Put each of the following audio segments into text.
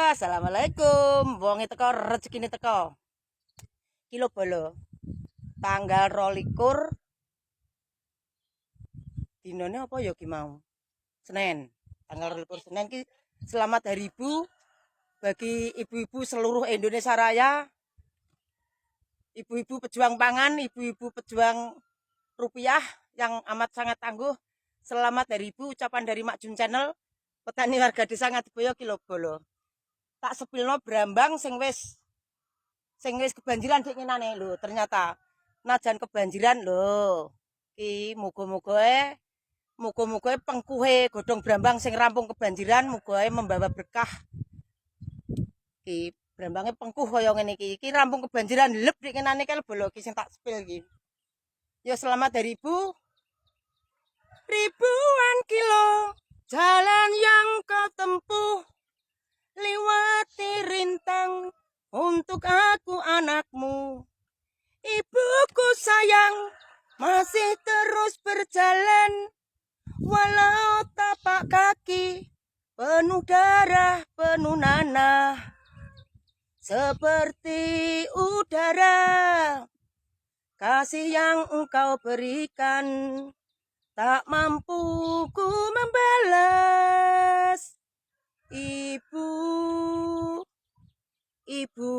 Assalamualaikum. Wonge teko rezekine teko. Kilo bolo. Tanggal 22 dinane apa ya ki mau? Senin. Tanggal 22 Senin ki selamat Hari Ibu bagi ibu-ibu seluruh Indonesia Raya. Ibu-ibu pejuang pangan, ibu-ibu pejuang rupiah yang amat sangat tangguh. Selamat Hari Ibu, ucapan dari Mak Jun Channel, petani warga desa Ngadiboyo Kilo Bolo. Tak sepilno brambang sing wis kebanjiran dik ngenane lho, ternyata najan kebanjiran lho. Ki muga-muga pengkuhe godhong brambang sing rampung kebanjiran muga membawa berkah. Ki brambange pengkuh kaya ngene iki. Iki rampung kebanjiran lep dik ngenane Kilo Bolo ki sing tak sepil iki. Ya selamat Hari Ibu. Ribuan kilo jalan yang kau tempuh lewati rintang untuk aku anakmu. Ibuku sayang masih terus berjalan walau tapak kaki penuh darah, penuh nanah. Seperti udara kasih yang engkau berikan tak mampu ku membalas. Ibu, ibu.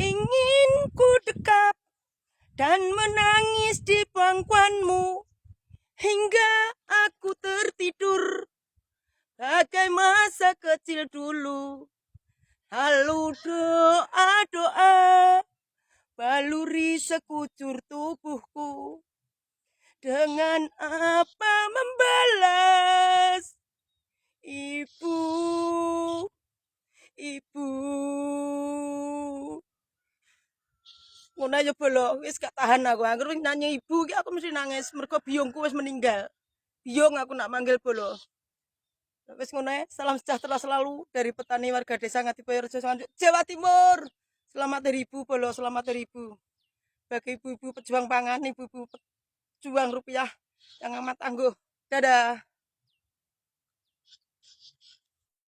Ingin ku dekat dan menangis di pangkuanmu hingga aku tertidur bagai masa kecil dulu. Lalu doa-doa baluri sekujur tubuhku. Dengan apa membalas? Ibu, ibu. Ngono aja bolo, wis gak tahan aku. Angger nyanyi ibu ki aku mesti nangis mergo biyungku wis meninggal. Biyung aku nak manggil bolo. Wis ngono ae, salam sejahtera selalu dari petani warga desa Ngadiboyo Rejo Jawa Timur. Selamat Hari Ibu bolo, selamat Hari Ibu. Bagi ibu-ibu pejuang pangan, ibu-ibu pejuang rupiah yang amat tangguh. Dadah.